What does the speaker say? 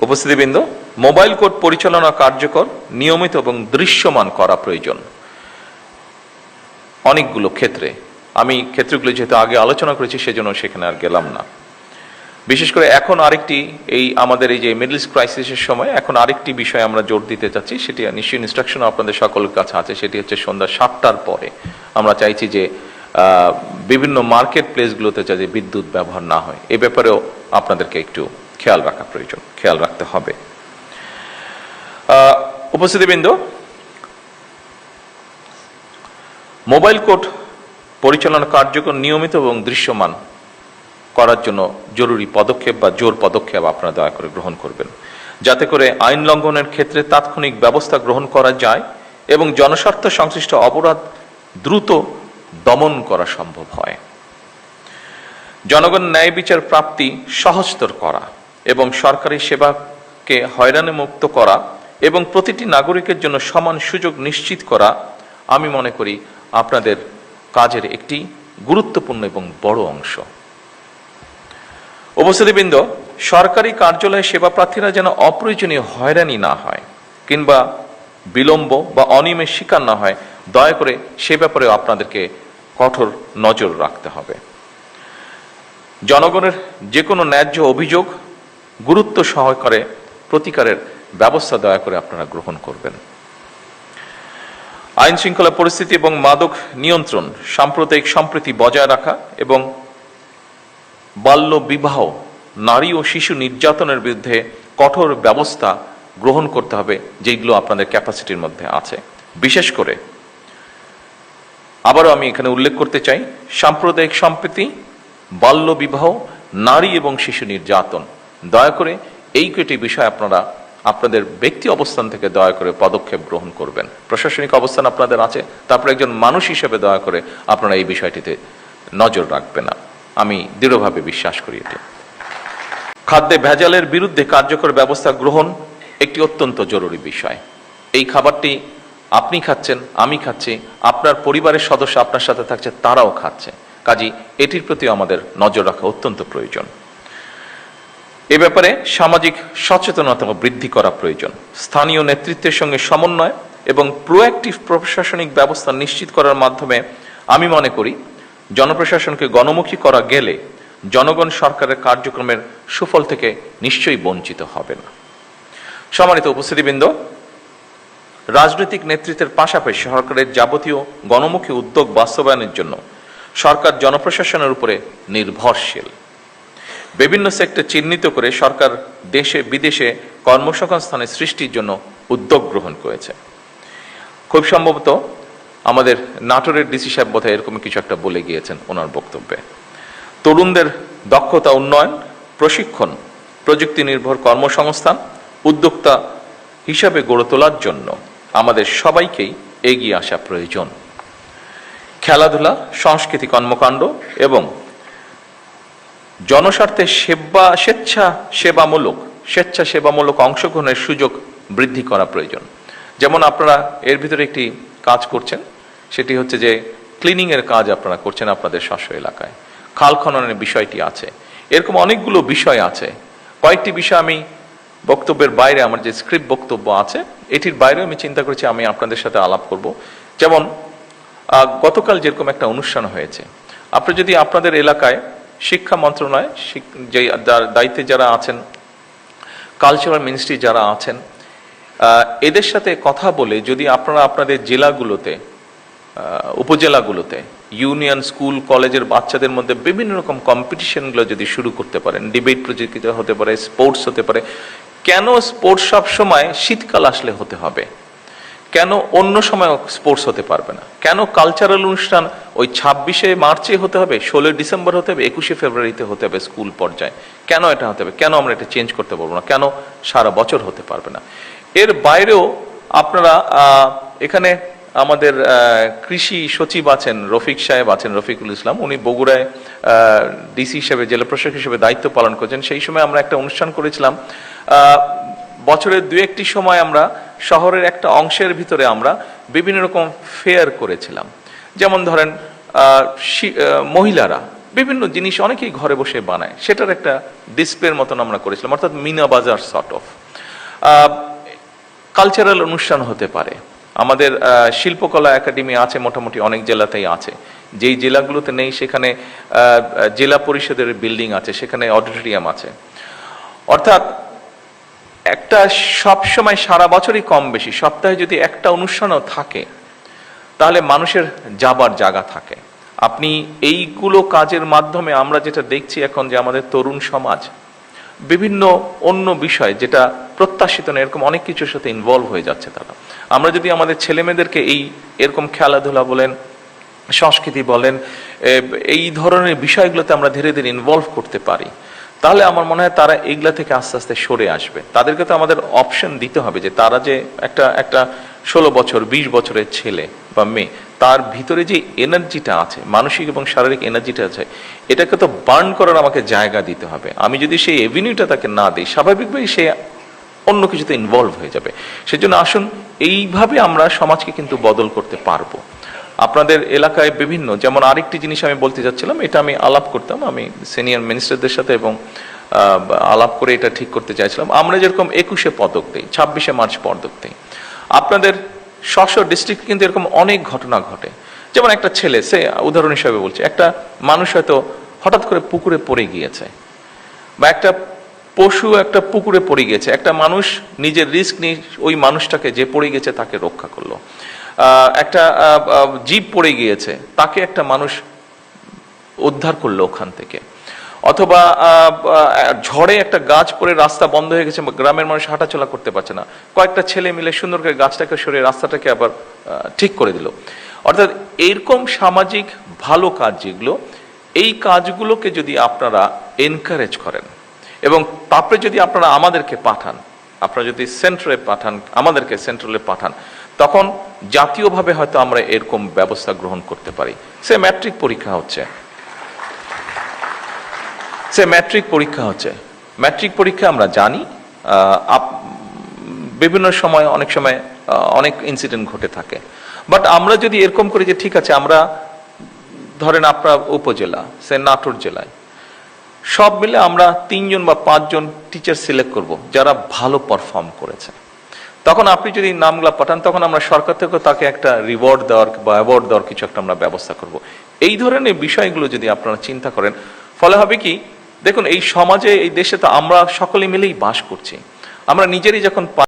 উপস্থিতিবৃন্দ, mobile court পরিচালনা কার্যকর, নিয়মিত এবং দৃশ্যমান করা প্রয়োজন। অনেকগুলো ক্ষেত্রে, আমি ক্ষেত্রগুলো যেহেতু আগে আলোচনা করেছি সেজন্য সেখানে আর গেলাম না। বিশেষ করে এখন আরেকটি, এই আমাদের এই যে মিডল ইস্ট ক্রাইসিসের সময় এখন আরেকটি বিষয় আমরা জোর দিতে চাচ্ছি, সেটি নিশ্চয়ই ইনস্ট্রাকশন আপনাদের সকলের কাছে আছে। সেটি হচ্ছে সন্ধ্যা 7টার পরে আমরা চাইছি যে বিভিন্ন মার্কেট প্লেসগুলোতে যাতে বিদ্যুৎ ব্যবহার না হয়, এ ব্যাপারেও আপনাদেরকে একটু খেয়াল রাখা প্রয়োজন, খেয়াল রাখতে হবে। উপস্থিতিবৃন্দ, মোবাইল কোর্ট পরিচালনা কার্যক্রম নিয়মিত এবং দৃশ্যমান করার জন্য জরুরি পদক্ষেপ বা জোর পদক্ষেপ আপনারা দয়া করে গ্রহণ করবেন, যাতে করে আইন লঙ্ঘনের ক্ষেত্রে তাৎক্ষণিক ব্যবস্থা গ্রহণ করা যায় এবং জনস্বার্থ সংশ্লিষ্ট অপরাধ দ্রুত দমন করা সম্ভব হয়। জনগণ ন্যায় বিচার প্রাপ্তি সহজতর করা এবং সরকারি সেবাকে হয়রানি মুক্ত করা এবং প্রতিটি নাগরিকের জন্য সমান সুযোগ নিশ্চিত করা, আমি মনে করি আপনাদের কাজের একটি গুরুত্বপূর্ণ এবং বড় অংশ। উপস্থিতিবৃন্দ, সরকারি কার্যালয়ে সেবা প্রার্থীরা যেন অপ্রয়োজনীয় হয়রানি না হয় কিংবা বিলম্ব বা অনিয়মের শিকার না হয়, দয়া করে সে ব্যাপারেও আপনাদেরকে কঠোর নজর রাখতে হবে। জনগণের যে কোনো ন্যায্য অভিযোগ গুরুত্ব সহকারে প্রতিকারের ব্যবস্থা দয়া করে আপনারা গ্রহণ করবেন। আইন শৃঙ্খলা পরিস্থিতি এবং মাদক নিয়ন্ত্রণ, সাম্প্রদায়িক সম্প্রীতি বজায় রাখা এবং বাল্য বিবাহ, নারী ও শিশু নির্যাতনের বিরুদ্ধে কঠোর ব্যবস্থা গ্রহণ করতে হবে, যেগুলো আপনাদের ক্যাপাসিটির মধ্যে আছে। বিশেষ করে আবারও আমি এখানে উল্লেখ করতে চাই, সাম্প্রদায়িক সম্প্রীতি, বাল্য বিবাহ, নারী এবং শিশু নির্যাতন, দয়া করে এই কয়টি বিষয় আপনারা আপনাদের ব্যক্তি অবস্থান থেকে দয়া করে পদক্ষেপ গ্রহণ করবেন। প্রশাসনিক অবস্থান আপনাদের আছে, তারপরে একজন মানুষ হিসেবে দয়া করে আপনারা এই বিষয়টিতে নজর রাখবেন না, আমি দৃঢ়ভাবে বিশ্বাস করি এটি। খাদ্যে ভেজালের বিরুদ্ধে কার্যকর ব্যবস্থা গ্রহণ একটি অত্যন্ত জরুরি বিষয়। এই খাবারটি আপনি খাচ্ছেন, আমি খাচ্ছি, আপনার পরিবারের সদস্য আপনার সাথে থাকছে, তারাও খাচ্ছে, কাজেই এটির প্রতি আমাদের নজর রাখা অত্যন্ত প্রয়োজন। এ ব্যাপারে সামাজিক সচেতনতা বৃদ্ধি করা প্রয়োজন। স্থানীয় নেতৃত্বের সঙ্গে সমন্বয় এবং প্রোঅ্যাক্টিভ প্রশাসনিক ব্যবস্থা নিশ্চিত করার মাধ্যমে আমি মনে করি জনপ্রশাসনকে গণমুখী করা গেলে জনগণ সরকারের কার্যক্রমের সুফল থেকে নিশ্চয়ই বঞ্চিত হবে না। সম্মানিত উপস্থিতিবৃন্দ, রাজনৈতিক নেতৃত্বের পাশাপাশি সরকারের যাবতীয় গণমুখী উদ্যোগ বাস্তবায়নের জন্য সরকার জনপ্রশাসনের উপরে নির্ভরশীল। বিভিন্ন সেক্টর চিহ্নিত করে সরকার দেশে বিদেশে কর্মসংস্থানের সৃষ্টির জন্য উদ্যোগ গ্রহণ করেছে। খুব সম্ভবত আমাদের নাটোরের ডিসি সাহেব বোধহয় এরকম কিছু একটা বলে গিয়েছেন ওনার বক্তব্যে। তরুণদের দক্ষতা উন্নয়ন, প্রশিক্ষণ, প্রযুক্তি নির্ভর কর্মসংস্থান, উদ্যোক্তা হিসাবে গড়ে তোলার জন্য আমাদের সবাইকেই এগিয়ে আসা প্রয়োজন। খেলাধুলা, সংস্কৃতি কর্মকাণ্ড এবং জনস্বার্থে স্বেচ্ছাসেবামূলক অংশগ্রহণের সুযোগ বৃদ্ধি করা প্রয়োজন। যেমন আপনারা এর ভিতরে একটি কাজ করছেন, সেটি হচ্ছে যে ক্লিনিং এর কাজ আপনারা করছেন আপনাদের স্ব এলাকায়, খাল খননের বিষয়টি আছে, এরকম অনেকগুলো বিষয় আছে। কয়েকটি বিষয় আমি বক্তব্যের বাইরে, আমার যে স্ক্রিপ্ট বক্তব্য আছে এটির বাইরেও আমি চিন্তা করেছি আমি আপনাদের সাথে আলাপ করব। যেমন গতকাল যেরকম একটা অনুষ্ঠান হয়েছে, আপনি যদি আপনাদের এলাকায় শিক্ষা মন্ত্রণালয়, যে দায়িত্বে যারা আছেন, কালচারাল মিনিস্ট্রি যারা আছেন, এদের সাথে কথা বলে যদি আপনারা আপনাদের জেলাগুলোতে, উপজেলাগুলোতে ইউনিয়ন, স্কুল, কলেজের বাচ্চাদের মধ্যে বিভিন্ন রকম কম্পিটিশনগুলো যদি শুরু করতে পারেন, ডিবেট প্রতিযোগিতা হতে পারে, স্পোর্টস হতে পারে। কেন স্পোর্টস সব সময় শীতকাল আসলে হতে হবে? কেন অন্য সময় স্পোর্টস হতে পারবে না? কেন কালচারাল অনুষ্ঠান ওই 26শে মার্চে হতে হবে, 16 ডিসেম্বর হতে হবে, 21শে ফেব্রুয়ারিতে হতে হবে স্কুল পর্যায়ে? কেন এটা হতে হবে? কেন আমরা এটা চেঞ্জ করতে পারবো না? কেন সারা বছর হতে পারবে না? এর বাইরেও আপনারা এখানে আমাদের কৃষি সচিব আছেন, রফিক সাহেব আছেন, রফিকুল ইসলাম, উনি বগুড়ায় ডিসি হিসেবে, জেলা প্রশাসক হিসেবে দায়িত্ব পালন করছেন। সেই সময় আমরা একটা অনুষ্ঠান করেছিলাম। বছরের 2-1টি সময় আমরা শহরের একটা অংশের ভিতরে আমরা বিভিন্ন রকম ফেয়ার করেছিলাম। যেমন ধরেন মহিলারা বিভিন্ন জিনিস অনেকেই ঘরে বসে বানায়, সেটার একটা ডিসপ্লের মতন আমরা করেছিলাম, অর্থাৎ মিনা বাজার সর্ট অফ। কালচারাল অনুষ্ঠান হতে পারে। আমাদের শিল্পকলা একাডেমি আছে, মোটামুটি অনেক জেলাতেই আছে। যেই জেলাগুলোতে নেই সেখানে জেলা পরিষদের বিল্ডিং আছে, সেখানে অডিটোরিয়াম আছে। অর্থাৎ একটা সবসময় সারা বছরই কম বেশি সপ্তাহে যদি একটা অনুষ্ঠানও থাকে, তাহলে মানুষের যাবার জায়গা থাকে। আপনি এইগুলো কাজের মাধ্যমে আমরা যেটা দেখছি এখন, যে আমাদের তরুণ সমাজ বিভিন্ন অন্য বিষয় যেটা প্রত্যাশিত না, এরকম অনেক কিছুর সাথে ইনভলভ হয়ে যাচ্ছে তারা। আমরা যদি আমাদের ছেলেমেয়েদেরকে এরকম খেলাধুলা বলেন, সংস্কৃতি বলেন, এই ধরনের বিষয়গুলোতে আমরা ধীরে ধীরে ইনভলভ করতে পারি, তাহলে আমার মনে হয় তারা এগুলা থেকে আস্তে আস্তে সরে আসবে। তাদেরকে তো আমাদের অপশন দিতে হবে যে তারা যে একটা 16 বছর 20 বছরের ছেলে বা মেয়ে, তার ভিতরে যে এনার্জিটা আছে, মানসিক এবং শারীরিক এনার্জিটা আছে, এটাকে তো বার্ন করার আমাকে জায়গা দিতে হবে। আমি যদি সেই এভিনিউটা তাকে না দিই, স্বাভাবিকভাবেই সে অন্য কিছুতে ইনভলভ হয়ে যাবে। সেজন্য আসুন, এইভাবে আমরা সমাজকে কিন্তু বদল করতে পারবো। আপনাদের এলাকায় বিভিন্ন, যেমন আরেকটি জিনিস আমি বলতে চাচ্ছিলাম, এটা আমি আলাপ করতাম, আমি সিনিয়র মিনিস্টারদের সাথে এবং আলাপ করে এটা ঠিক করতে চাইছিলাম। আমরা যেরকম 21-এ পদক দিই, 26শে মার্চ পদক দিই, আপনাদের ডিস্ট্রিক্ট কিন্তু এরকম অনেক ঘটনা ঘটে। যেমন একটা ছেলে, সে উদাহরণ হিসাবে বলছে, একটা মানুষ হয়তো হঠাৎ করে পুকুরে পড়ে গিয়েছে, বা একটা পশু একটা পুকুরে পড়ে গিয়েছে, একটা মানুষ নিজের রিস্ক নিয়ে ওই মানুষটাকে যে পড়ে গেছে তাকে রক্ষা করলো। একটা জীব পড়ে গিয়েছে, তাকে একটা মানুষ উদ্ধার করলো ওখান থেকে। অথবা ঝড়ে একটা গাছ পড়ে রাস্তা বন্ধ হয়ে গেছে, গ্রামের মানুষ হাঁটাচলা করতে পারছে না, কয়েকটা ছেলে মিলে সুন্দর করে গাছটাকে সরিয়ে রাস্তাটাকে আবার ঠিক করে দিল। অর্থাৎ এরকম সামাজিক ভালো কাজ যেগুলো, এই কাজগুলোকে যদি আপনারা এনকারেজ করেন এবং তারপরে যদি আপনারা আমাদেরকে পাঠান, আপনারা যদি সেন্ট্রালে পাঠান, আমাদেরকে সেন্ট্রালে পাঠান, তখন জাতীয়ভাবে হয়তো আমরা এরকম ব্যবস্থা গ্রহণ করতে পারি। সে ম্যাট্রিক পরীক্ষা হচ্ছে, ম্যাট্রিক পরীক্ষা আমরা জানি বিভিন্ন সময় অনেক সময় অনেক ইনসিডেন্ট ঘটে থাকে। বাট আমরা যদি এরকম করি যে ঠিক আছে, আমরা ধরেন আপনার উপজেলা, সে নাটোর জেলায় সব মিলে আমরা 3 জন বা 5 জন টিচার সিলেক্ট করব যারা ভালো পারফর্ম করেছে, তখন আপনি যদি নামগুলা পাঠান, তখন আমরা সরকার থেকে তাকে একটা রিওয়ার্ড দেওয়ার বা অ্যাওয়ার্ড দেওয়ার কিছু একটা আমরা ব্যবস্থা করব। এই ধরনের বিষয়গুলো যদি আপনারা চিন্তা করেন, ফলে হবে কি, দেখুন এই সমাজে, এই দেশে তো আমরা সকলে মিলেই বাস করছি। আমরা নিজেরই যখন